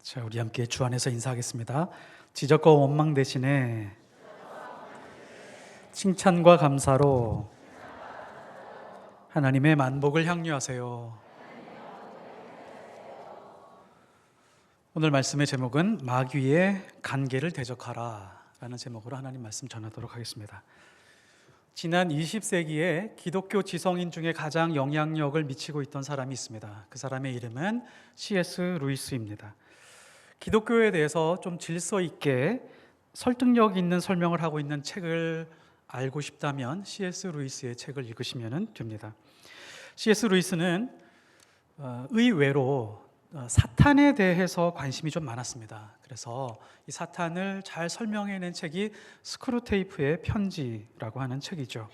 자, 우리 함께 주 안에서 인사하겠습니다. 지적과 원망 대신에 칭찬과 감사로 하나님의 만복을 향유하세요. 오늘 말씀의 제목은 마귀의 간계를 대적하라 라는 제목으로 하나님 말씀 전하도록 하겠습니다. 지난 20세기에 기독교 지성인 중에 가장 영향력을 미치고 있던 사람이 있습니다. 그 사람의 이름은 C.S. 루이스입니다. 기독교에 대해서 좀 질서 있게 설득력 있는 설명을 하고 있는 책을 알고 싶다면 C.S. 루이스의 책을 읽으시면 됩니다. C.S. 루이스는 의외로 사탄에 대해서 관심이 좀 많았습니다. 그래서 이 사탄을 잘 설명해낸 책이 스크루테이프의 편지라고 하는 책이죠.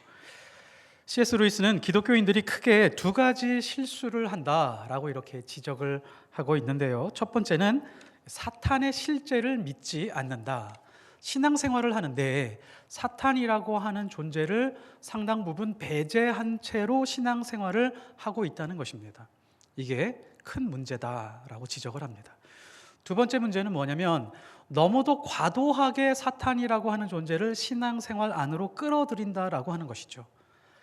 C.S. 루이스는 기독교인들이 크게 두 가지 실수를 한다라고 이렇게 지적을 하고 있는데요. 첫 번째는 사탄의 실제를 믿지 않는다. 신앙생활을 하는데 사탄이라고 하는 존재를 상당 부분 배제한 채로 신앙생활을 하고 있다는 것입니다. 이게 큰 문제다라고 지적을 합니다. 두 번째 문제는 뭐냐면 너무도 과도하게 사탄이라고 하는 존재를 신앙생활 안으로 끌어들인다라고 하는 것이죠.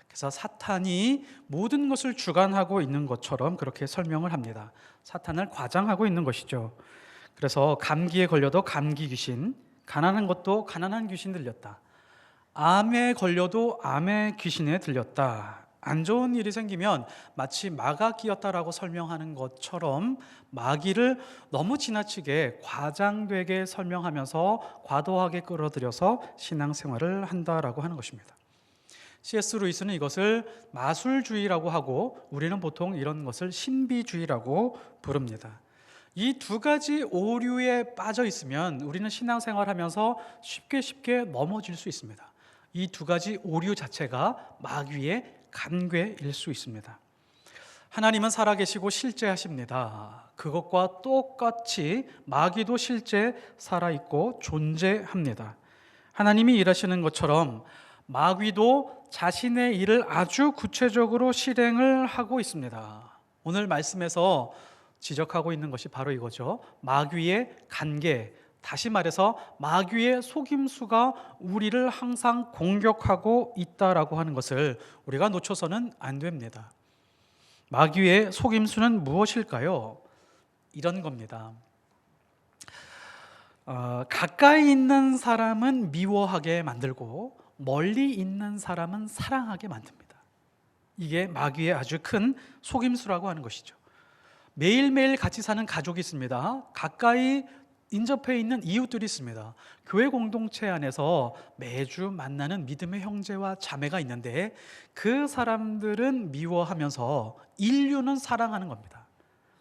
그래서 사탄이 모든 것을 주관하고 있는 것처럼 그렇게 설명을 합니다. 사탄을 과장하고 있는 것이죠. 그래서 감기에 걸려도 감기 귀신, 가난한 것도 가난한 귀신 들렸다. 암에 걸려도 암의 귀신에 들렸다. 안 좋은 일이 생기면 마치 마가 끼었다라고 설명하는 것처럼 마귀를 너무 지나치게 과장되게 설명하면서 과도하게 끌어들여서 신앙생활을 한다라고 하는 것입니다. C.S. 루이스는 이것을 마술주의라고 하고 우리는 보통 이런 것을 신비주의라고 부릅니다. 이 두 가지 오류에 빠져 있으면 우리는 신앙생활하면서 쉽게 넘어질 수 있습니다. 이 두 가지 오류 자체가 마귀의 간괴일 수 있습니다. 하나님은 살아계시고 실제 하십니다. 그것과 똑같이 마귀도 실제 살아있고 존재합니다. 하나님이 일하시는 것처럼 마귀도 자신의 일을 아주 구체적으로 실행을 하고 있습니다. 오늘 말씀에서 지적하고 있는 것이 바로 이거죠. 마귀의 간계, 다시 말해서 마귀의 속임수가 우리를 항상 공격하고 있다라고 하는 것을 우리가 놓쳐서는 안 됩니다. 마귀의 속임수는 무엇일까요? 이런 겁니다. 가까이 있는 사람은 미워하게 만들고 멀리 있는 사람은 사랑하게 만듭니다. 이게 마귀의 아주 큰 속임수라고 하는 것이죠. 매일매일 같이 사는 가족이 있습니다. 가까이 인접해 있는 이웃들이 있습니다. 교회 공동체 안에서 매주 만나는 믿음의 형제와 자매가 있는데 그 사람들은 미워하면서 인류는 사랑하는 겁니다.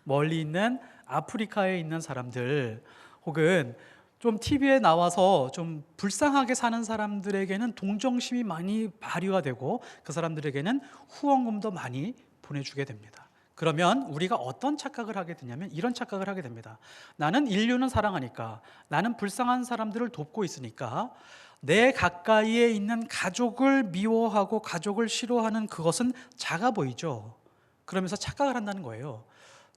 멀리 있는 아프리카에 있는 사람들 혹은 좀 TV에 나와서 좀 불쌍하게 사는 사람들에게는 동정심이 많이 발휘가 되고 그 사람들에게는 후원금도 많이 보내주게 됩니다. 그러면 우리가 어떤 착각을 하게 되냐면 이런 착각을 하게 됩니다. 나는 인류는 사랑하니까, 나는 불쌍한 사람들을 돕고 있으니까 내 가까이에 있는 가족을 미워하고 가족을 싫어하는 그것은 작아 보이죠. 그러면서 착각을 한다는 거예요.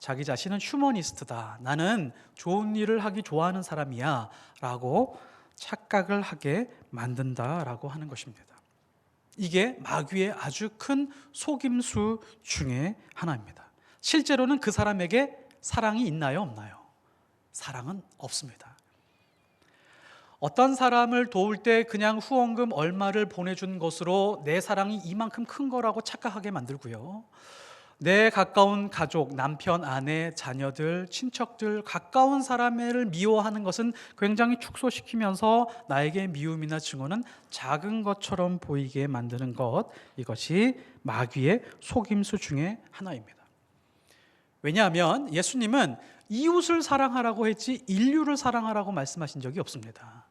자기 자신은 휴머니스트다. 나는 좋은 일을 하기 좋아하는 사람이야 라고 착각을 하게 만든다라고 하는 것입니다. 이게 마귀의 아주 큰 속임수 중에 하나입니다. 실제로는 그 사람에게 사랑이 있나요? 없나요? 사랑은 없습니다. 어떤 사람을 도울 때 그냥 후원금 얼마를 보내준 것으로 내 사랑이 이만큼 큰 거라고 착각하게 만들고요. 내 가까운 가족, 남편, 아내, 자녀들, 친척들, 가까운 사람을 미워하는 것은 굉장히 축소시키면서 나에게 미움이나 증오는 작은 것처럼 보이게 만드는 것, 이것이 마귀의 속임수 중에 하나입니다. 왜냐하면 예수님은 이웃을 사랑하라고 했지 인류를 사랑하라고 말씀하신 적이 없습니다.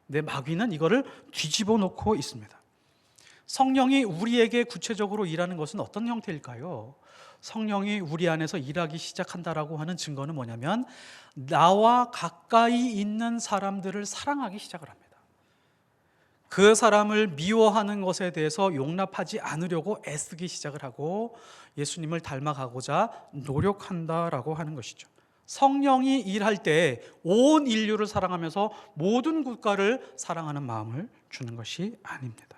근데 마귀는 이거를 뒤집어 놓고 있습니다. 성령이 우리에게 구체적으로 일하는 것은 어떤 형태일까요? 성령이 우리 안에서 일하기 시작한다라고 하는 증거는 뭐냐면 나와 가까이 있는 사람들을 사랑하기 시작을 합니다. 그 사람을 미워하는 것에 대해서 용납하지 않으려고 애쓰기 시작을 하고 예수님을 닮아가고자 노력한다라고 하는 것이죠. 성령이 일할 때 온 인류를 사랑하면서 모든 국가를 사랑하는 마음을 주는 것이 아닙니다.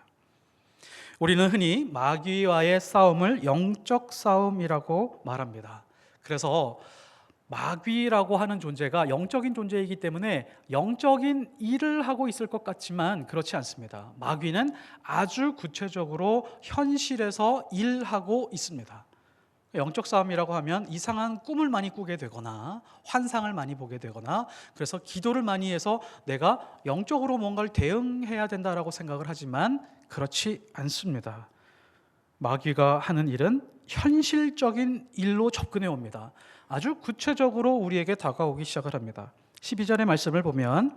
우리는 흔히 마귀와의 싸움을 영적 싸움이라고 말합니다. 그래서 마귀라고 하는 존재가 영적인 존재이기 때문에 영적인 일을 하고 있을 것 같지만 그렇지 않습니다. 마귀는 아주 구체적으로 현실에서 일하고 있습니다. 영적 싸움이라고 하면 이상한 꿈을 많이 꾸게 되거나 환상을 많이 보게 되거나 그래서 기도를 많이 해서 내가 영적으로 뭔가를 대응해야 된다라고 생각을 하지만 그렇지 않습니다. 마귀가 하는 일은 현실적인 일로 접근해 옵니다. 아주 구체적으로 우리에게 다가오기 시작을 합니다. 12절의 말씀을 보면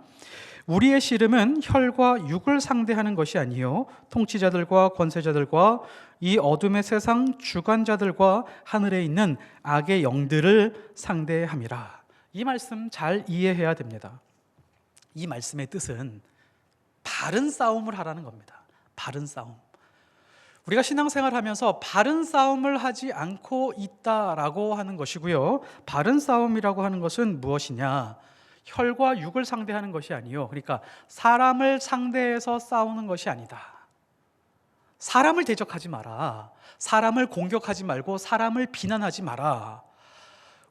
우리의 씨름은 혈과 육을 상대하는 것이 아니요 통치자들과 권세자들과 이 어둠의 세상 주관자들과 하늘에 있는 악의 영들을 상대함이라. 이 말씀 잘 이해해야 됩니다. 이 말씀의 뜻은 바른 싸움을 하라는 겁니다. 바른 싸움. 우리가 신앙생활하면서 바른 싸움을 하지 않고 있다라고 하는 것이고요. 바른 싸움이라고 하는 것은 무엇이냐? 혈과 육을 상대하는 것이 아니요. 그러니까 사람을 상대해서 싸우는 것이 아니다. 사람을 대적하지 마라. 사람을 공격하지 말고 사람을 비난하지 마라.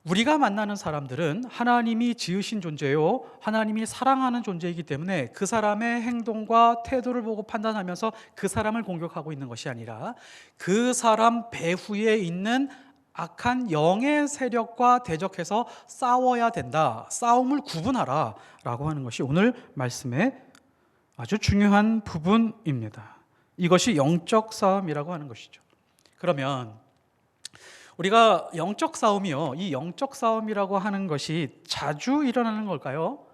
우리가 만나는 사람들은 하나님이 지으신 존재요, 하나님이 사랑하는 존재이기 때문에 그 사람의 행동과 태도를 보고 판단하면서 그 사람을 공격하고 있는 것이 아니라 그 사람 배후에 있는 악한 영의 세력과 대적해서 싸워야 된다. 싸움을 구분하라 라고 하는 것이 오늘 말씀의 아주 중요한 부분입니다. 이것이 영적 싸움이라고 하는 것이죠. 그러면 우리가 영적 싸움이요, 이 영적 싸움이라고 하는 것이 자주 일어나는 걸까요?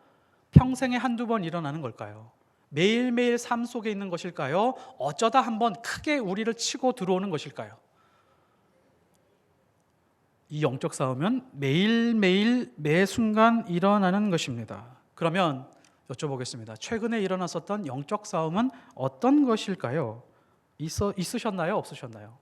평생에 한두 번 일어나는 걸까요? 매일매일 삶 속에 있는 것일까요? 어쩌다 한번 크게 우리를 치고 들어오는 것일까요? 이 영적 싸움은 매일매일 매 순간 일어나는 것입니다. 그러면 여쭤보겠습니다. 최근에 일어났었던 영적 싸움은 어떤 것일까요? 있으셨나요? 없으셨나요?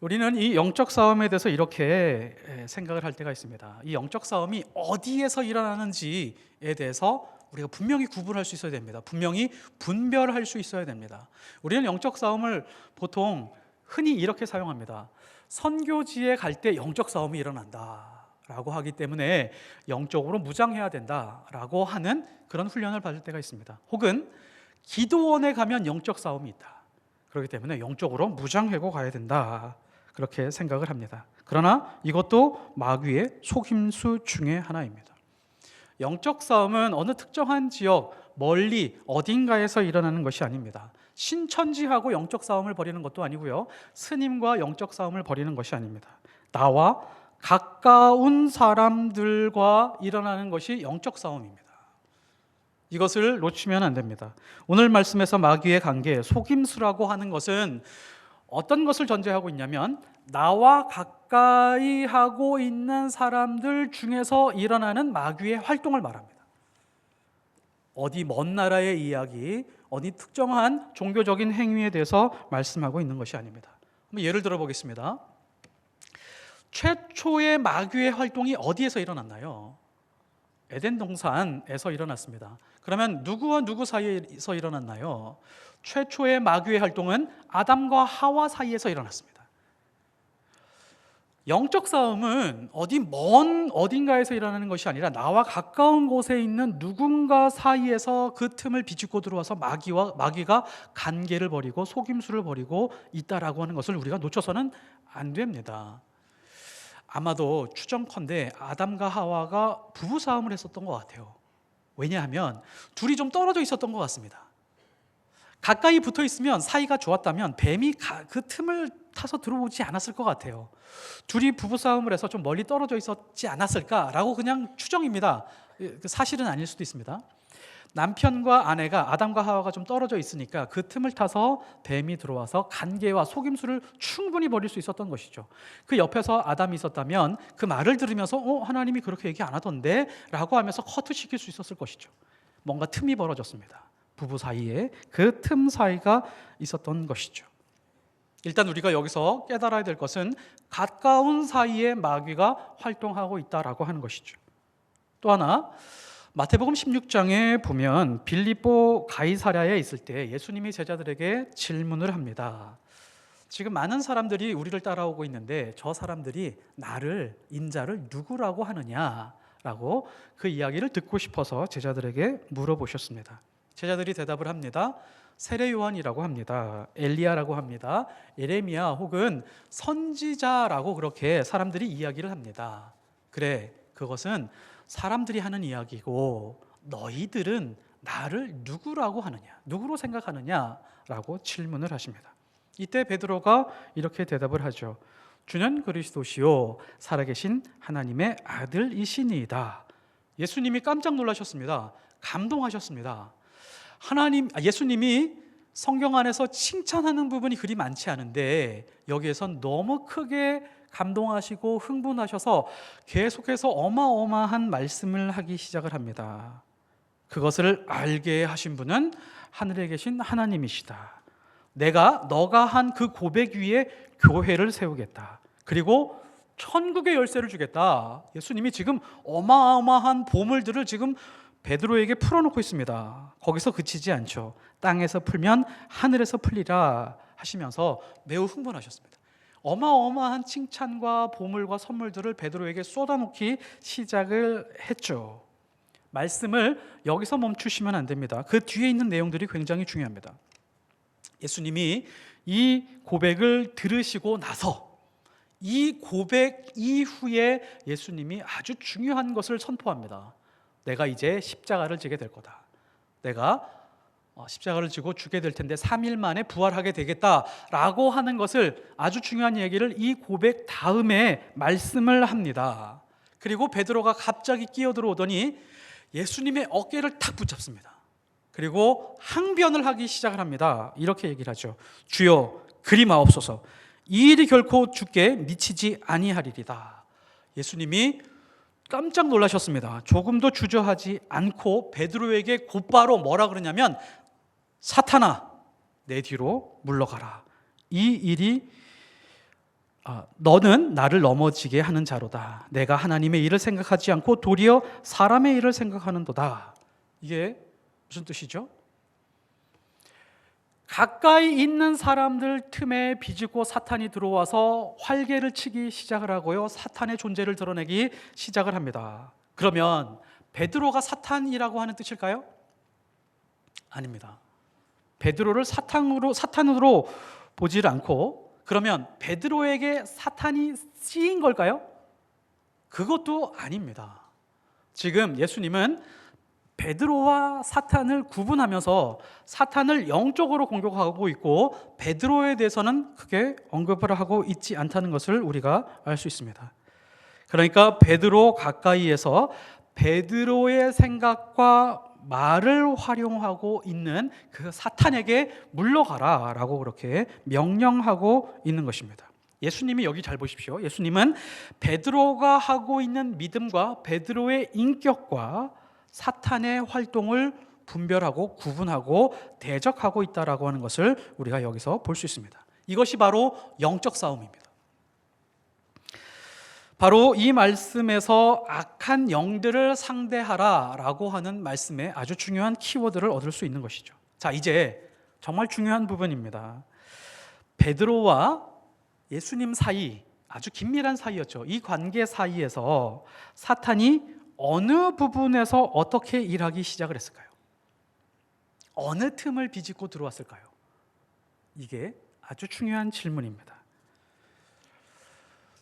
우리는 이 영적 싸움에 대해서 이렇게 생각을 할 때가 있습니다. 이 영적 싸움이 어디에서 일어나는지에 대해서 우리가 분명히 구분할 수 있어야 됩니다. 분명히 분별할 수 있어야 됩니다. 우리는 영적 싸움을 보통 흔히 이렇게 사용합니다. 선교지에 갈 때 영적 싸움이 일어난다라고 하기 때문에 영적으로 무장해야 된다라고 하는 그런 훈련을 받을 때가 있습니다. 혹은 기도원에 가면 영적 싸움이 있다. 그렇기 때문에 영적으로 무장하고 가야 된다. 그렇게 생각을 합니다. 그러나 이것도 마귀의 속임수 중에 하나입니다. 영적 싸움은 어느 특정한 지역, 멀리 어딘가에서 일어나는 것이 아닙니다. 신천지하고 영적 싸움을 벌이는 것도 아니고요. 스님과 영적 싸움을 벌이는 것이 아닙니다. 나와 가까운 사람들과 일어나는 것이 영적 싸움입니다. 이것을 놓치면 안 됩니다. 오늘 말씀에서 마귀의 관계, 속임수라고 하는 것은 어떤 것을 전제하고 있냐면 나와 가까이 하고 있는 사람들 중에서 일어나는 마귀의 활동을 말합니다. 어디 먼 나라의 이야기, 어디 특정한 종교적인 행위에 대해서 말씀하고 있는 것이 아닙니다. 한번 예를 들어 보겠습니다. 최초의 마귀의 활동이 어디에서 일어났나요? 에덴 동산에서 일어났습니다. 그러면 누구와 누구 사이에서 일어났나요? 최초의 마귀의 활동은 아담과 하와 사이에서 일어났습니다. 영적 싸움은 어디 먼 어딘가에서 일어나는 것이 아니라 나와 가까운 곳에 있는 누군가 사이에서 그 틈을 비집고 들어와서 마귀가 관계를 벌이고 속임수를 벌이고 있다라고 하는 것을 우리가 놓쳐서는 안 됩니다. 아마도 추정컨대 아담과 하와가 부부싸움을 했었던 것 같아요. 왜냐하면 둘이 좀 떨어져 있었던 것 같습니다. 가까이 붙어 있으면 사이가 좋았다면 뱀이 그 틈을 타서 들어오지 않았을 것 같아요. 둘이 부부싸움을 해서 좀 멀리 떨어져 있었지 않았을까라고 그냥 추정입니다. 사실은 아닐 수도 있습니다. 남편과 아내가 아담과 하와가 좀 떨어져 있으니까 그 틈을 타서 뱀이 들어와서 관계와 속임수를 충분히 벌일 수 있었던 것이죠. 그 옆에서 아담이 있었다면 그 말을 들으면서 하나님이 그렇게 얘기 안 하던데 라고 하면서 커트시킬 수 있었을 것이죠. 뭔가 틈이 벌어졌습니다. 부부 사이에 그 틈 사이가 있었던 것이죠. 일단 우리가 여기서 깨달아야 될 것은 가까운 사이에 마귀가 활동하고 있다라고 하는 것이죠. 또 하나, 마태복음 16장에 보면 빌립보 가이사랴에 있을 때 예수님이 제자들에게 질문을 합니다. 지금 많은 사람들이 우리를 따라오고 있는데 저 사람들이 나를, 인자를 누구라고 하느냐라고 그 이야기를 듣고 싶어서 제자들에게 물어보셨습니다. 제자들이 대답을 합니다. 세례 요한이라고 합니다. 엘리야라고 합니다. 예레미야 혹은 선지자라고 그렇게 사람들이 이야기를 합니다. 그래, 그것은 사람들이 하는 이야기고 너희들은 나를 누구라고 하느냐, 누구로 생각하느냐라고 질문을 하십니다. 이때 베드로가 이렇게 대답을 하죠. 주는 그리스도시요 살아계신 하나님의 아들이시니이다. 예수님이 깜짝 놀라셨습니다. 감동하셨습니다. 예수님이 성경 안에서 칭찬하는 부분이 그리 많지 않은데 여기에선 너무 크게 감동하시고 흥분하셔서 계속해서 어마어마한 말씀을 하기 시작을 합니다. 그것을 알게 하신 분은 하늘에 계신 하나님이시다. 너가 한 그 고백 위에 교회를 세우겠다. 그리고 천국의 열쇠를 주겠다. 예수님이 지금 어마어마한 보물들을 지금 베드로에게 풀어놓고 있습니다. 거기서 그치지 않죠. 땅에서 풀면 하늘에서 풀리라 하시면서 매우 흥분하셨습니다. 어마어마한 칭찬과 보물과 선물들을 베드로에게 쏟아놓기 시작을 했죠. 말씀을 여기서 멈추시면 안 됩니다. 그 뒤에 있는 내용들이 굉장히 중요합니다. 예수님이 이 고백을 들으시고 나서 이 고백 이후에 예수님이 아주 중요한 것을 선포합니다. 내가 이제 십자가를 지게 될 거다. 내가 십자가를 지고 죽게 될 텐데 3일 만에 부활하게 되겠다라고 하는 것을, 아주 중요한 얘기를 이 고백 다음에 말씀을 합니다. 그리고 베드로가 갑자기 끼어들어오더니 예수님의 어깨를 탁 붙잡습니다. 그리고 항변을 하기 시작을 합니다. 이렇게 얘기를 하죠. 주여 그리 마옵소서. 이 일이 결코 주께 미치지 아니하리이다. 예수님이 깜짝 놀라셨습니다. 조금도 주저하지 않고 베드로에게 곧바로 뭐라 그러냐면 사탄아 내 뒤로 물러가라. 이 일이 너는 나를 넘어지게 하는 자로다. 내가 하나님의 일을 생각하지 않고 도리어 사람의 일을 생각하는도다. 이게 무슨 뜻이죠? 가까이 있는 사람들 틈에 비집고 사탄이 들어와서 활개를 치기 시작을 하고요, 사탄의 존재를 드러내기 시작을 합니다. 그러면 베드로가 사탄이라고 하는 뜻일까요? 아닙니다. 베드로를 사탄으로 보질 않고, 그러면 베드로에게 사탄이 쓰인 걸까요? 그것도 아닙니다. 지금 예수님은 베드로와 사탄을 구분하면서 사탄을 영적으로 공격하고 있고 베드로에 대해서는 크게 언급을 하고 있지 않다는 것을 우리가 알 수 있습니다. 그러니까 베드로 가까이에서 베드로의 생각과 말을 활용하고 있는 그 사탄에게 물러가라 라고 그렇게 명령하고 있는 것입니다. 예수님이 여기 잘 보십시오. 예수님은 베드로가 하고 있는 믿음과 베드로의 인격과 사탄의 활동을 분별하고 구분하고 대적하고 있다라고 하는 것을 우리가 여기서 볼 수 있습니다. 이것이 바로 영적 싸움입니다. 바로 이 말씀에서 악한 영들을 상대하라라고 하는 말씀에 아주 중요한 키워드를 얻을 수 있는 것이죠. 자, 이제 정말 중요한 부분입니다. 베드로와 예수님 사이, 아주 긴밀한 사이였죠. 이 관계 사이에서 사탄이 어느 부분에서 어떻게 일하기 시작을 했을까요? 어느 틈을 비집고 들어왔을까요? 이게 아주 중요한 질문입니다.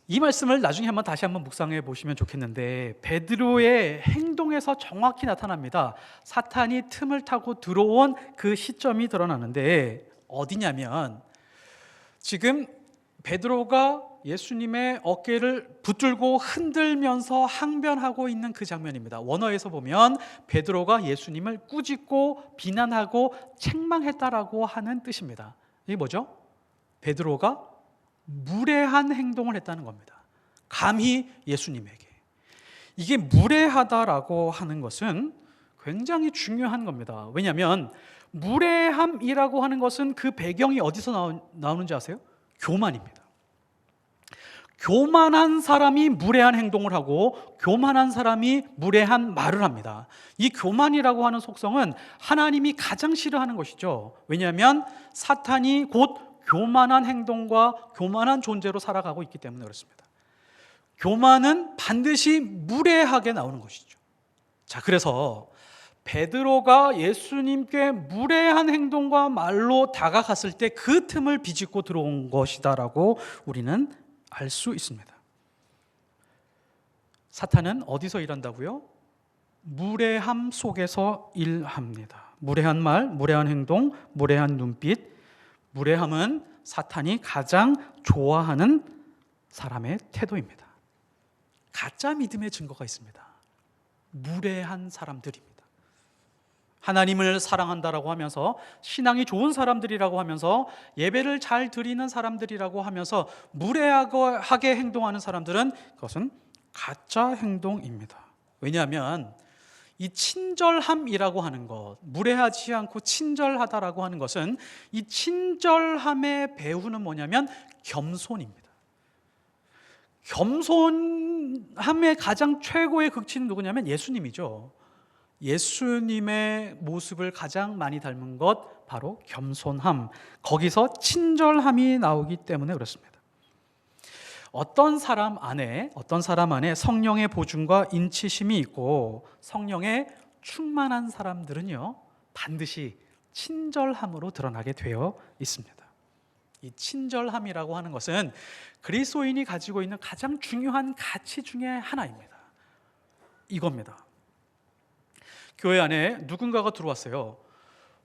이 말씀을 나중에 다시 한번 묵상해 보시면 좋겠는데, 베드로의 행동에서 정확히 나타납니다. 사탄이 틈을 타고 들어온 그 시점이 드러나는데 어디냐면, 지금 베드로가 예수님의 어깨를 붙들고 흔들면서 항변하고 있는 그 장면입니다. 원어에서 보면 베드로가 예수님을 꾸짖고 비난하고 책망했다라고 하는 뜻입니다. 이게 뭐죠? 베드로가 무례한 행동을 했다는 겁니다. 감히 예수님에게. 이게 무례하다라고 하는 것은 굉장히 중요한 겁니다. 왜냐하면 무례함이라고 하는 것은 그 배경이 어디서 나오는지 아세요? 교만입니다. 교만한 사람이 무례한 행동을 하고 교만한 사람이 무례한 말을 합니다. 이 교만이라고 하는 속성은 하나님이 가장 싫어하는 것이죠. 왜냐하면 사탄이 곧 교만한 행동과 교만한 존재로 살아가고 있기 때문에 그렇습니다. 교만은 반드시 무례하게 나오는 것이죠. 자, 그래서 베드로가 예수님께 무례한 행동과 말로 다가갔을 때 그 틈을 비집고 들어온 것이다라고 우리는 알 수 있습니다. 사탄은 어디서 일한다고요? 무례함 속에서 일합니다. 무례한 말, 무례한 행동, 무례한 눈빛. 무례함은 사탄이 가장 좋아하는 사람의 태도입니다. 가짜 믿음의 증거가 있습니다. 무례한 사람들입니다. 하나님을 사랑한다라고 하면서 신앙이 좋은 사람들이라고 하면서 예배를 잘 드리는 사람들이라고 하면서 무례하게 행동하는 사람들은 그것은 가짜 행동입니다. 왜냐하면 이 친절함이라고 하는 것, 무례하지 않고 친절하다라고 하는 것은 이 친절함의 배후는 뭐냐면 겸손입니다. 겸손함의 가장 최고의 극치는 누구냐면 예수님이죠. 예수님의 모습을 가장 많이 닮은 것 바로 겸손함, 거기서 친절함이 나오기 때문에 그렇습니다. 어떤 사람 안에 성령의 보증과 인치심이 있고 성령에 충만한 사람들은요 반드시 친절함으로 드러나게 되어 있습니다. 이 친절함이라고 하는 것은 그리스도인이 가지고 있는 가장 중요한 가치 중에 하나입니다. 이겁니다. 교회 안에 누군가가 들어왔어요.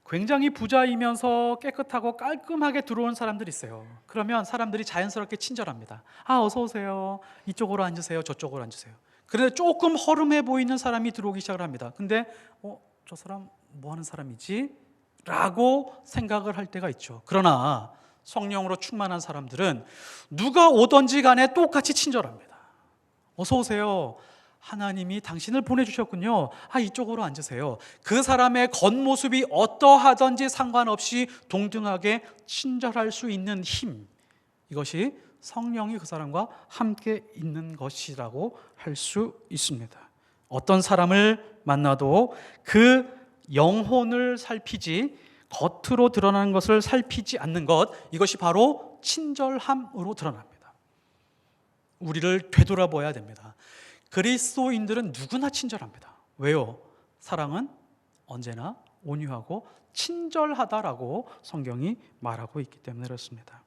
굉장히 부자이면서 깨끗하고 깔끔하게 들어온 사람들이 있어요. 그러면 사람들이 자연스럽게 친절합니다. 어서 오세요. 이쪽으로 앉으세요. 저쪽으로 앉으세요. 그런데 조금 허름해 보이는 사람이 들어오기 시작을 합니다. 근데 저 사람 뭐 하는 사람이지? 라고 생각을 할 때가 있죠. 그러나 성령으로 충만한 사람들은 누가 오든지 간에 똑같이 친절합니다. 어서 오세요. 하나님이 당신을 보내주셨군요. 이쪽으로 앉으세요. 그 사람의 겉모습이 어떠하든지 상관없이 동등하게 친절할 수 있는 힘, 이것이 성령이 그 사람과 함께 있는 것이라고 할 수 있습니다. 어떤 사람을 만나도 그 영혼을 살피지 겉으로 드러나는 것을 살피지 않는 것, 이것이 바로 친절함으로 드러납니다. 우리를 되돌아봐야 됩니다. 그리스도인들은 누구나 친절합니다. 왜요? 사랑은 언제나 온유하고 친절하다라고 성경이 말하고 있기 때문에 그렇습니다.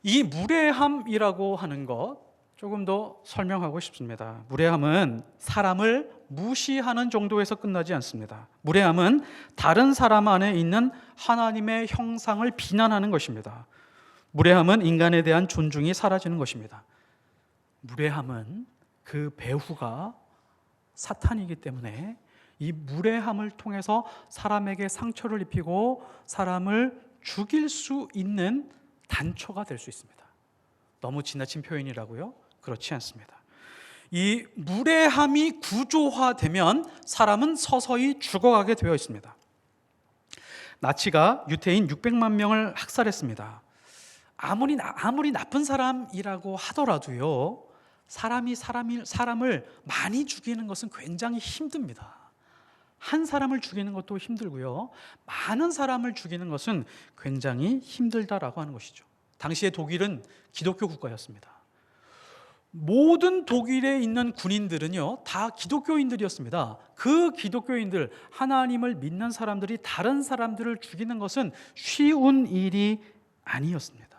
이 무례함이라고 하는 것 조금 더 설명하고 싶습니다. 무례함은 사람을 무시하는 정도에서 끝나지 않습니다. 무례함은 다른 사람 안에 있는 하나님의 형상을 비난하는 것입니다. 무례함은 인간에 대한 존중이 사라지는 것입니다. 무례함은 그 배후가 사탄이기 때문에 이 무례함을 통해서 사람에게 상처를 입히고 사람을 죽일 수 있는 단초가 될 수 있습니다. 너무 지나친 표현이라고요? 그렇지 않습니다. 이 무례함이 구조화되면 사람은 서서히 죽어가게 되어 있습니다. 나치가 유태인 600만 명을 학살했습니다. 아무리 나쁜 사람이라고 하더라도요, 사람을 많이 죽이는 것은 굉장히 힘듭니다. 한 사람을 죽이는 것도 힘들고요, 많은 사람을 죽이는 것은 굉장히 힘들다라고 하는 것이죠. 당시에 독일은 기독교 국가였습니다. 모든 독일에 있는 군인들은요 다 기독교인들이었습니다. 그 기독교인들, 하나님을 믿는 사람들이 다른 사람들을 죽이는 것은 쉬운 일이 아니었습니다.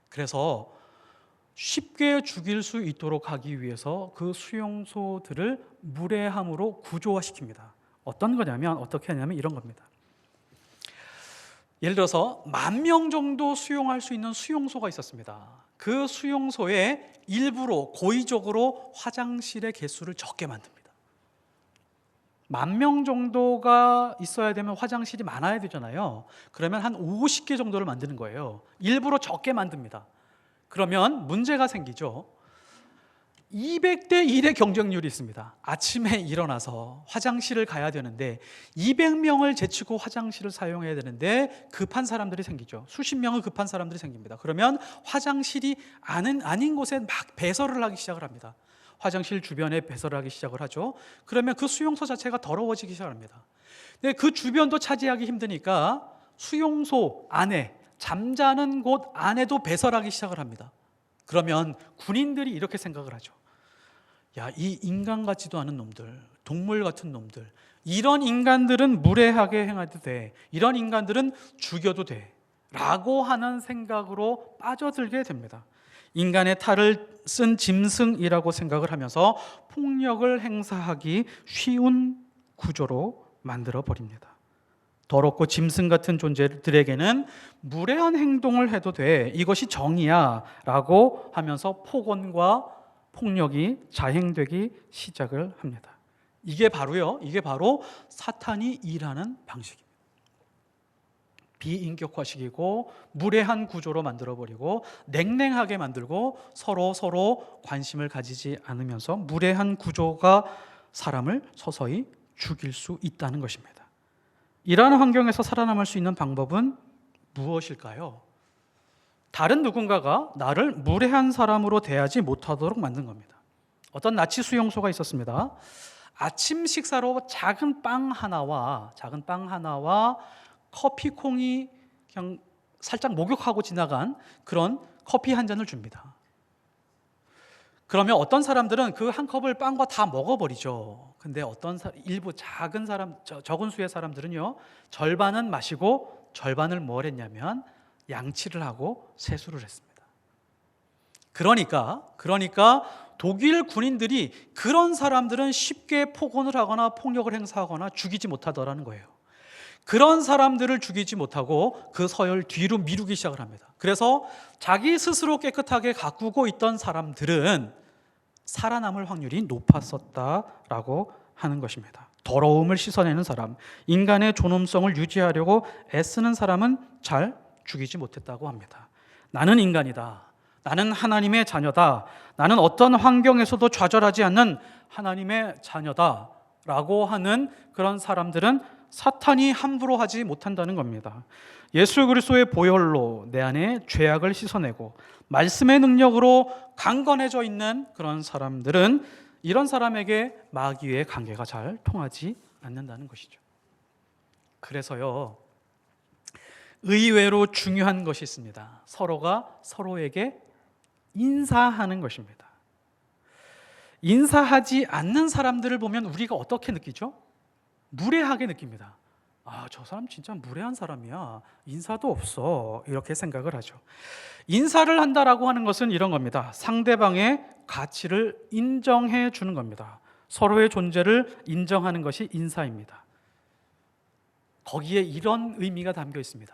그래서 쉽게 죽일 수 있도록 하기 위해서 그 수용소들을 무례함으로 구조화시킵니다. 어떻게 하냐면 이런 겁니다. 예를 들어서 10,000명 정도 수용할 수 있는 수용소가 있었습니다. 그 수용소에 일부러 고의적으로 화장실의 개수를 적게 만듭니다. 10,000명 정도가 있어야 되면 화장실이 많아야 되잖아요. 그러면 한 50개 정도를 만드는 거예요. 일부러 적게 만듭니다. 그러면 문제가 생기죠. 200대 1의 경쟁률이 있습니다. 아침에 일어나서 화장실을 가야 되는데 200명을 제치고 화장실을 사용해야 되는데 급한 사람들이 생기죠. 수십 명은 급한 사람들이 생깁니다. 그러면 화장실이 아닌 곳에 막 배설을 하기 시작을 합니다. 화장실 주변에 배설을 하기 시작을 하죠. 그러면 그 수용소 자체가 더러워지기 시작합니다. 근데 그 주변도 차지하기 힘드니까 수용소 안에, 잠자는 곳 안에도 배설하기 시작을 합니다. 그러면 군인들이 이렇게 생각을 하죠. 야, 이 인간 같지도 않은 놈들, 동물 같은 놈들, 이런 인간들은 무례하게 행해도 돼, 이런 인간들은 죽여도 돼 라고 하는 생각으로 빠져들게 됩니다. 인간의 탈을 쓴 짐승이라고 생각을 하면서 폭력을 행사하기 쉬운 구조로 만들어 버립니다. 더럽고 짐승 같은 존재들에게는 무례한 행동을 해도 돼, 이것이 정의야 라고 하면서 폭언과 폭력이 자행되기 시작을 합니다. 이게 바로 사탄이 일하는 방식입니다. 비인격화시키고 무례한 구조로 만들어버리고 냉랭하게 만들고 서로 관심을 가지지 않으면서 무례한 구조가 사람을 서서히 죽일 수 있다는 것입니다. 이러한 환경에서 살아남을 수 있는 방법은 무엇일까요? 다른 누군가가 나를 무례한 사람으로 대하지 못하도록 만든 겁니다. 어떤 나치 수용소가 있었습니다. 아침 식사로 작은 빵 하나와 커피콩이 그냥 살짝 목욕하고 지나간 그런 커피 한 잔을 줍니다. 그러면 어떤 사람들은 그 한 컵을 빵과 다 먹어버리죠. 근데 일부 적은 수의 사람들은요, 절반은 마시고 절반을 뭘 했냐면 양치를 하고 세수를 했습니다. 그러니까 독일 군인들이 그런 사람들은 쉽게 폭언을 하거나 폭력을 행사하거나 죽이지 못하더라는 거예요. 그런 사람들을 죽이지 못하고 그 서열 뒤로 미루기 시작을 합니다. 그래서 자기 스스로 깨끗하게 가꾸고 있던 사람들은 살아남을 확률이 높았었다라고 하는 것입니다. 더러움을 씻어내는 사람, 인간의 존엄성을 유지하려고 애쓰는 사람은 잘 죽이지 못했다고 합니다. 나는 인간이다. 나는 하나님의 자녀다. 나는 어떤 환경에서도 좌절하지 않는 하나님의 자녀다 라고 하는 그런 사람들은 사탄이 함부로 하지 못한다는 겁니다. 예수 그리스도의 보혈로 내 안에 죄악을 씻어내고 말씀의 능력으로 강건해져 있는 그런 사람들은 이런 사람에게 마귀의 관계가 잘 통하지 않는다는 것이죠. 그래서요, 의외로 중요한 것이 있습니다. 서로가 서로에게 인사하는 것입니다. 인사하지 않는 사람들을 보면 우리가 어떻게 느끼죠? 무례하게 느낍니다. 아, 저 사람 진짜 무례한 사람이야. 인사도 없어. 이렇게 생각을 하죠. 인사를 한다라고 하는 것은 이런 겁니다. 상대방의 가치를 인정해 주는 겁니다. 서로의 존재를 인정하는 것이 인사입니다. 거기에 이런 의미가 담겨 있습니다.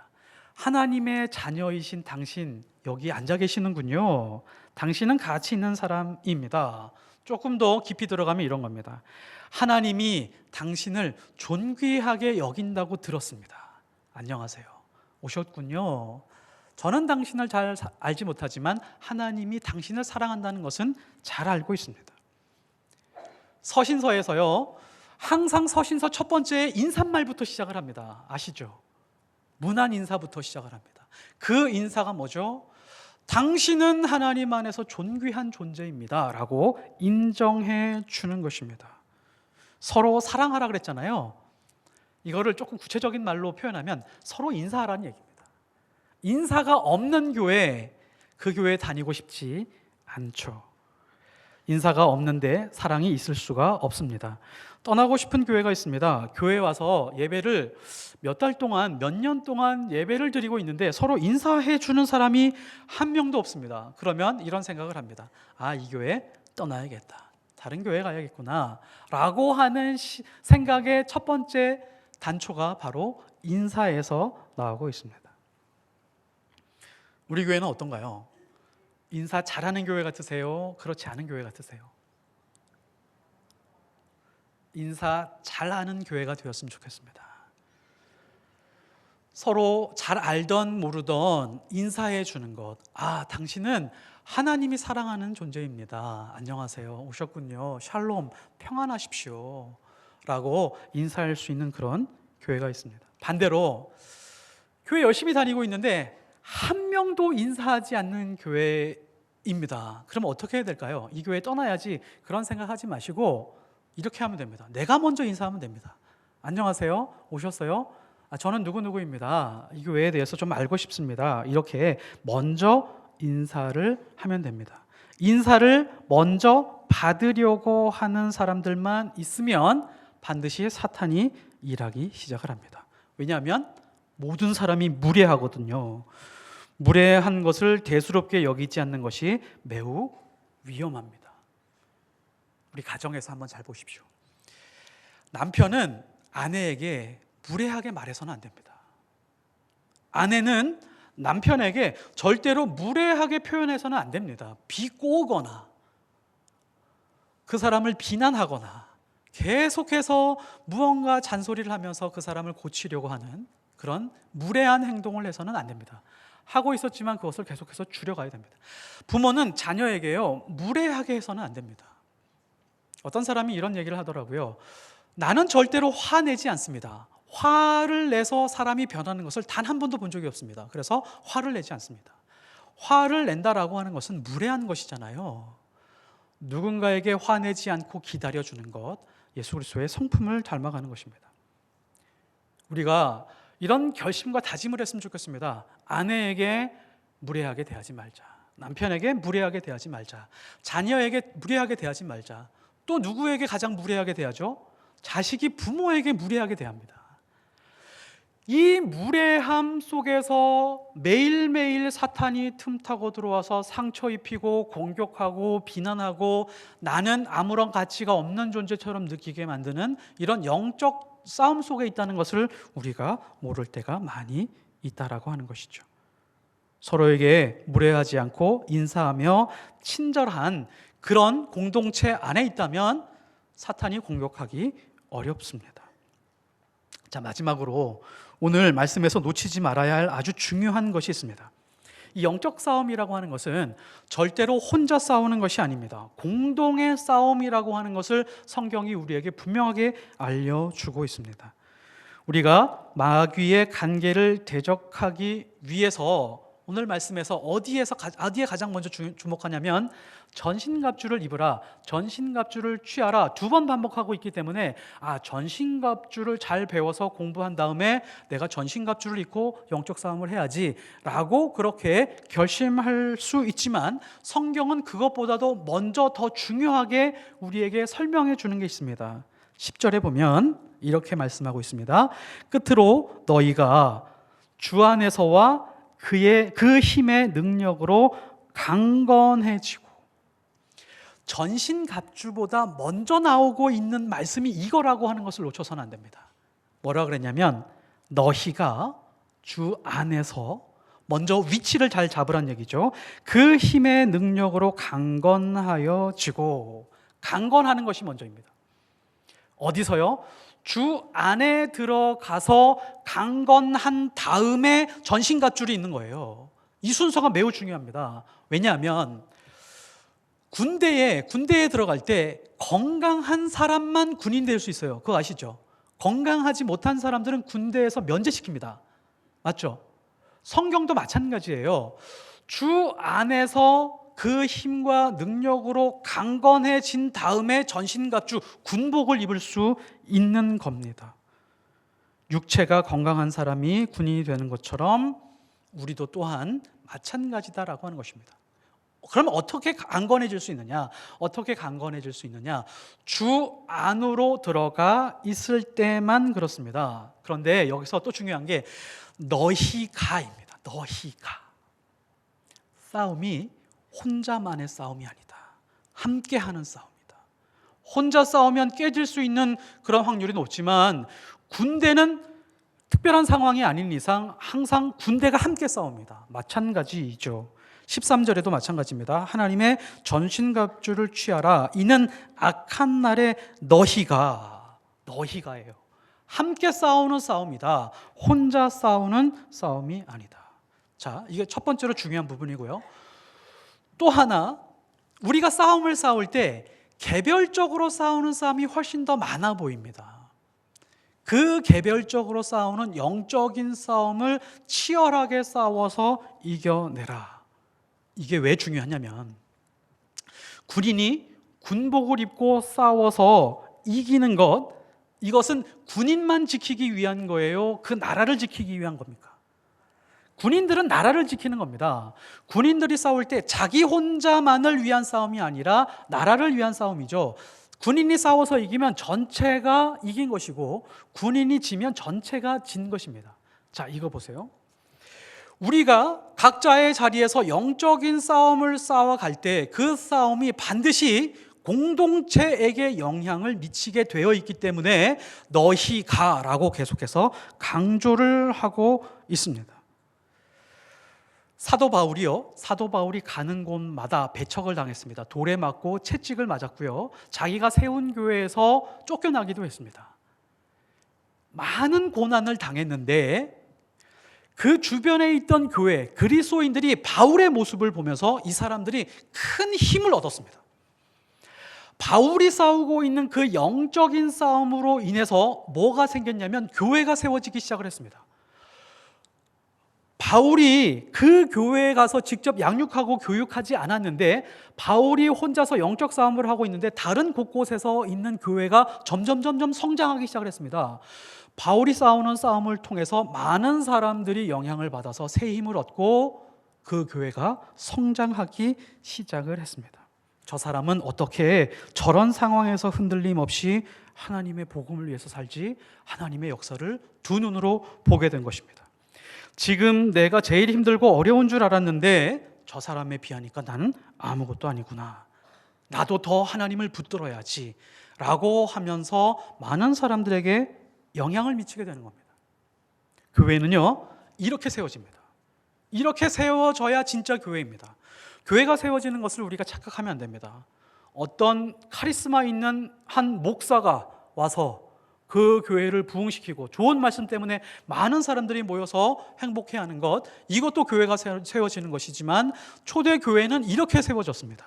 하나님의 자녀이신 당신, 여기 앉아 계시는군요. 당신은 가치 있는 사람입니다. 조금 더 깊이 들어가면 이런 겁니다. 하나님이 당신을 존귀하게 여긴다고 들었습니다. 안녕하세요. 오셨군요. 저는 당신을 잘 알지 못하지만 하나님이 당신을 사랑한다는 것은 잘 알고 있습니다. 서신서에서요, 항상 서신서 첫 번째 인사말부터 시작을 합니다. 아시죠? 문안 인사부터 시작을 합니다. 그 인사가 뭐죠? 당신은 하나님 안에서 존귀한 존재입니다 라고 인정해 주는 것입니다. 서로 사랑하라 그랬잖아요. 이거를 조금 구체적인 말로 표현하면 서로 인사하라는 얘기입니다. 인사가 없는 교회, 그 교회에 다니고 싶지 않죠. 인사가 없는데 사랑이 있을 수가 없습니다. 떠나고 싶은 교회가 있습니다. 교회에 와서 예배를 몇 년 동안 예배를 드리고 있는데 서로 인사해 주는 사람이 한 명도 없습니다. 그러면 이런 생각을 합니다. 아, 이 교회 떠나야겠다. 다른 교회 가야겠구나 라고 하는 생각의 첫 번째 단초가 바로 인사에서 나오고 있습니다. 우리 교회는 어떤가요? 인사 잘하는 교회 같으세요? 그렇지 않은 교회 같으세요? 인사 잘하는 교회가 되었으면 좋겠습니다. 서로 잘 알던 모르던 인사해 주는 것. 아, 당신은 하나님이 사랑하는 존재입니다. 안녕하세요. 오셨군요. 샬롬, 평안하십시오. 라고 인사할 수 있는 그런 교회가 있습니다. 반대로 교회 열심히 다니고 있는데 한 명도 인사하지 않는 교회입니다. 그럼 어떻게 해야 될까요? 이 교회 떠나야지, 그런 생각하지 마시고 이렇게 하면 됩니다. 내가 먼저 인사하면 됩니다. 안녕하세요. 오셨어요? 저는 누구누구입니다. 이 교회에 대해서 좀 알고 싶습니다. 이렇게 먼저 인사를 하면 됩니다. 인사를 먼저 받으려고 하는 사람들만 있으면 반드시 사탄이 일하기 시작을 합니다. 왜냐하면 모든 사람이 무례하거든요. 무례한 것을 대수롭게 여기지 않는 것이 매우 위험합니다. 우리 가정에서 한번 잘 보십시오. 남편은 아내에게 무례하게 말해서는 안 됩니다. 아내는 남편에게 절대로 무례하게 표현해서는 안 됩니다. 비꼬거나 그 사람을 비난하거나 계속해서 무언가 잔소리를 하면서 그 사람을 고치려고 하는 그런 무례한 행동을 해서는 안 됩니다. 하고 있었지만 그것을 계속해서 줄여가야 됩니다. 부모는 자녀에게요, 무례하게 해서는 안 됩니다. 어떤 사람이 이런 얘기를 하더라고요. 나는 절대로 화내지 않습니다. 화를 내서 사람이 변하는 것을 단 한 번도 본 적이 없습니다. 그래서 화를 내지 않습니다. 화를 낸다라고 하는 것은 무례한 것이잖아요. 누군가에게 화내지 않고 기다려주는 것, 예수 그리스도의 성품을 닮아가는 것입니다. 우리가 이런 결심과 다짐을 했으면 좋겠습니다. 아내에게 무례하게 대하지 말자. 남편에게 무례하게 대하지 말자. 자녀에게 무례하게 대하지 말자. 또 누구에게 가장 무례하게 대하죠? 자식이 부모에게 무례하게 대합니다. 이 무례함 속에서 매일매일 사탄이 틈타고 들어와서 상처 입히고 공격하고 비난하고 나는 아무런 가치가 없는 존재처럼 느끼게 만드는 이런 영적 싸움 속에 있다는 것을 우리가 모를 때가 많이 있다라고 하는 것이죠. 서로에게 무례하지 않고 인사하며 친절한 그런 공동체 안에 있다면 사탄이 공격하기 어렵습니다. 자, 마지막으로 오늘 말씀에서 놓치지 말아야 할 아주 중요한 것이 있습니다. 이 영적 싸움이라고 하는 것은 절대로 혼자 싸우는 것이 아닙니다. 공동의 싸움이라고 하는 것을 성경이 우리에게 분명하게 알려주고 있습니다. 우리가 마귀의 간계를 대적하기 위해서 오늘 말씀에서 어디에 가장 먼저 주목하냐면 전신갑주를 입으라, 전신갑주를 취하라 두 번 반복하고 있기 때문에 전신갑주를 잘 배워서 공부한 다음에 내가 전신갑주를 입고 영적 싸움을 해야지 라고 그렇게 결심할 수 있지만 성경은 그것보다도 먼저 더 중요하게 우리에게 설명해 주는 게 있습니다. 10절에 보면 이렇게 말씀하고 있습니다. 끝으로 너희가 주 안에서와 그 힘의 능력으로 강건해지고, 전신갑주보다 먼저 나오고 있는 말씀이 이거라고 하는 것을 놓쳐서는 안 됩니다. 뭐라 그랬냐면 너희가 주 안에서 먼저 위치를 잘 잡으란 얘기죠. 그 힘의 능력으로 강건하여지고, 강건하는 것이 먼저입니다. 어디서요? 주 안에 들어가서 강건한 다음에 전신갑주를 입는 거예요. 이 순서가 매우 중요합니다. 왜냐하면 군대에 들어갈 때 건강한 사람만 군인 될 수 있어요. 그거 아시죠? 건강하지 못한 사람들은 군대에서 면제시킵니다. 맞죠? 성경도 마찬가지예요. 주 안에서 그 힘과 능력으로 강건해진 다음에 전신갑주, 군복을 입을 수 있는 겁니다. 육체가 건강한 사람이 군인이 되는 것처럼 우리도 또한 마찬가지다라고 하는 것입니다. 그럼 어떻게 강건해질 수 있느냐? 어떻게 강건해질 수 있느냐? 주 안으로 들어가 있을 때만 그렇습니다. 그런데 여기서 또 중요한 게 너희가입니다. 너희가. 싸움이 혼자만의 싸움이 아니다. 함께하는 싸움이다. 혼자 싸우면 깨질 수 있는 그런 확률이 높지만 군대는 특별한 상황이 아닌 이상 항상 군대가 함께 싸웁니다. 마찬가지이죠. 13절에도 마찬가지입니다. 하나님의 전신갑주를 취하라. 이는 악한 날에 너희가예요. 함께 싸우는 싸움이다. 혼자 싸우는 싸움이 아니다. 자, 이게 첫 번째로 중요한 부분이고요. 또 하나, 우리가 싸움을 싸울 때 개별적으로 싸우는 싸움이 훨씬 더 많아 보입니다. 그 개별적으로 싸우는 영적인 싸움을 치열하게 싸워서 이겨내라. 이게 왜 중요하냐면, 군인이 군복을 입고 싸워서 이기는 것, 이것은 군인만 지키기 위한 거예요? 그 나라를 지키기 위한 겁니까? 군인들은 나라를 지키는 겁니다. 군인들이 싸울 때 자기 혼자만을 위한 싸움이 아니라 나라를 위한 싸움이죠. 군인이 싸워서 이기면 전체가 이긴 것이고, 군인이 지면 전체가 진 것입니다. 자, 이거 보세요. 우리가 각자의 자리에서 영적인 싸움을 싸워갈 때 그 싸움이 반드시 공동체에게 영향을 미치게 되어 있기 때문에 너희 가라고 계속해서 강조를 하고 있습니다. 사도 바울이 가는 곳마다 배척을 당했습니다. 돌에 맞고 채찍을 맞았고요. 자기가 세운 교회에서 쫓겨나기도 했습니다. 많은 고난을 당했는데 그 주변에 있던 교회, 그리스도인들이 바울의 모습을 보면서 이 사람들이 큰 힘을 얻었습니다. 바울이 싸우고 있는 그 영적인 싸움으로 인해서 뭐가 생겼냐면 교회가 세워지기 시작을 했습니다. 바울이 그 교회에 가서 직접 양육하고 교육하지 않았는데, 바울이 혼자서 영적 싸움을 하고 있는데 다른 곳곳에서 있는 교회가 점점 성장하기 시작을 했습니다. 바울이 싸우는 싸움을 통해서 많은 사람들이 영향을 받아서 새 힘을 얻고 그 교회가 성장하기 시작을 했습니다. 저 사람은 어떻게 저런 상황에서 흔들림 없이 하나님의 복음을 위해서 살지, 하나님의 역사를 두 눈으로 보게 된 것입니다. 지금 내가 제일 힘들고 어려운 줄 알았는데 저 사람에 비하니까 나는 아무것도 아니구나. 나도 더 하나님을 붙들어야지 라고 하면서 많은 사람들에게 영향을 미치게 되는 겁니다. 교회는요, 이렇게 세워집니다. 이렇게 세워져야 진짜 교회입니다. 교회가 세워지는 것을 우리가 착각하면 안 됩니다. 어떤 카리스마 있는 한 목사가 와서 그 교회를 부흥시키고 좋은 말씀 때문에 많은 사람들이 모여서 행복해하는 것, 이것도 교회가 세워지는 것이지만 초대 교회는 이렇게 세워졌습니다.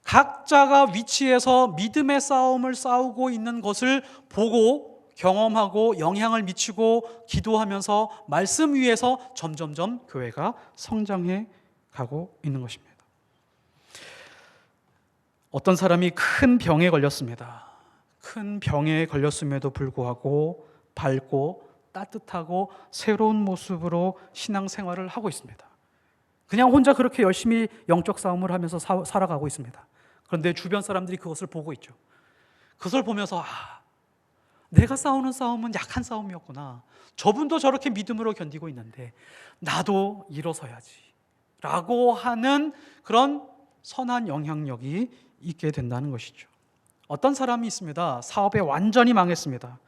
각자가 위치에서 믿음의 싸움을 싸우고 있는 것을 보고 경험하고 영향을 미치고 기도하면서 말씀 위에서 점점점 교회가 성장해 가고 있는 것입니다. 어떤 사람이 큰 병에 걸렸습니다. 큰 병에 걸렸음에도 불구하고 밝고 따뜻하고 새로운 모습으로 신앙생활을 하고 있습니다. 그냥 혼자 그렇게 열심히 영적 싸움을 하면서 살아가고 있습니다. 그런데 주변 사람들이 그것을 보고 있죠. 그것을 보면서 내가 싸우는 싸움은 약한 싸움이었구나. 저분도 저렇게 믿음으로 견디고 있는데 나도 일어서야지 라고 하는 그런 선한 영향력이 있게 된다는 것이죠. 어떤 사람이 있습니다. 사업에 완전히 망했습니다.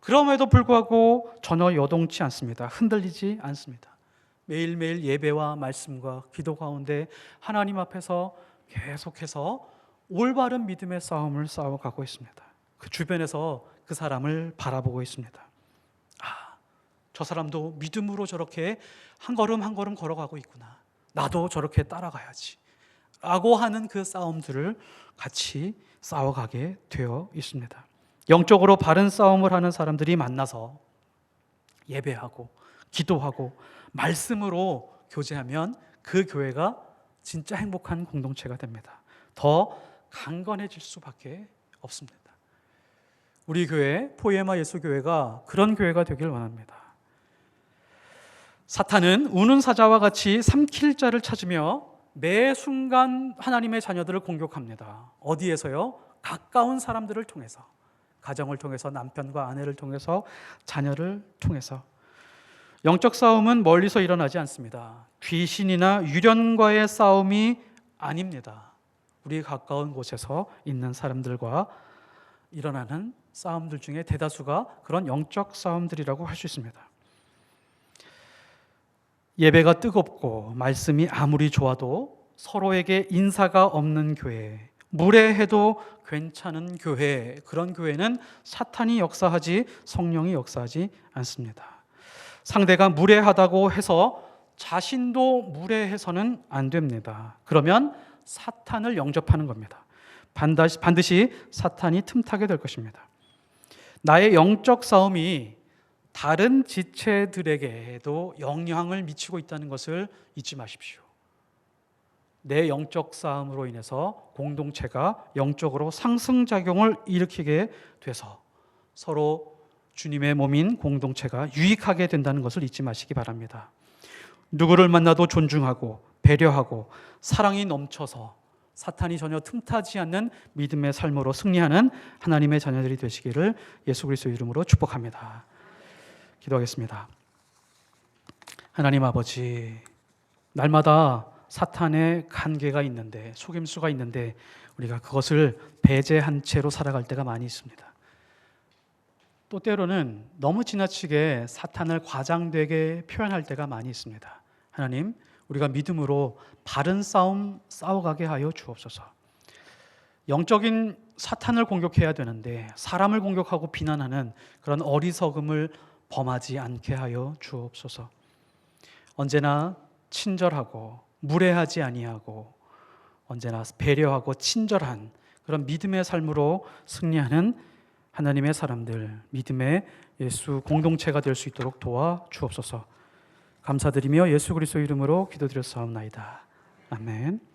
그럼에도 불구하고 전혀 여동치 않습니다. 흔들리지 않습니다. 매일매일 예배와 말씀과 기도 가운데 하나님 앞에서 계속해서 올바른 믿음의 싸움을 싸워가고 있습니다. 그 주변에서 그 사람을 바라보고 있습니다. 저 사람도 믿음으로 저렇게 한 걸음 한 걸음 걸어가고 있구나. 나도 저렇게 따라가야지 라고 하는 그 싸움들을 같이 싸워가게 되어 있습니다. 영적으로 바른 싸움을 하는 사람들이 만나서 예배하고 기도하고 말씀으로 교제하면 그 교회가 진짜 행복한 공동체가 됩니다. 더 강건해질 수밖에 없습니다. 우리 교회 포에마 예수교회가 그런 교회가 되길 원합니다. 사탄은 우는 사자와 같이 삼킬 자를 찾으며 매 순간 하나님의 자녀들을 공격합니다. 어디에서요? 가까운 사람들을 통해서, 가정을 통해서, 남편과 아내를 통해서, 자녀를 통해서. 영적 싸움은 멀리서 일어나지 않습니다. 귀신이나 유령과의 싸움이 아닙니다. 우리 가까운 곳에서 있는 사람들과 일어나는 싸움들 중에 대다수가 그런 영적 싸움들이라고 할 수 있습니다. 예배가 뜨겁고 말씀이 아무리 좋아도 서로에게 인사가 없는 교회, 무례해도 괜찮은 교회, 그런 교회는 사탄이 역사하지 성령이 역사하지 않습니다. 상대가 무례하다고 해서 자신도 무례해서는 안 됩니다. 그러면 사탄을 영접하는 겁니다. 반드시 사탄이 틈타게 될 것입니다. 나의 영적 싸움이 다른 지체들에게도 영향을 미치고 있다는 것을 잊지 마십시오. 내 영적 싸움으로 인해서 공동체가 영적으로 상승작용을 일으키게 돼서 서로 주님의 몸인 공동체가 유익하게 된다는 것을 잊지 마시기 바랍니다. 누구를 만나도 존중하고 배려하고 사랑이 넘쳐서 사탄이 전혀 틈타지 않는 믿음의 삶으로 승리하는 하나님의 자녀들이 되시기를 예수 그리스도의 이름으로 축복합니다. 기도하겠습니다. 하나님 아버지, 날마다 사탄의 간계가 있는데, 속임수가 있는데 우리가 그것을 배제한 채로 살아갈 때가 많이 있습니다. 또 때로는 너무 지나치게 사탄을 과장되게 표현할 때가 많이 있습니다. 하나님, 우리가 믿음으로 바른 싸움 싸워가게 하여 주옵소서. 영적인 사탄을 공격해야 되는데 사람을 공격하고 비난하는 그런 어리석음을 범하지 않게 하여 주옵소서. 언제나 친절하고 무례하지 아니하고 언제나 배려하고 친절한 그런 믿음의 삶으로 승리하는 하나님의 사람들, 믿음의 예수 공동체가 될 수 있도록 도와 주옵소서. 감사드리며 예수 그리스도 이름으로 기도드렸사옵나이다. 아멘.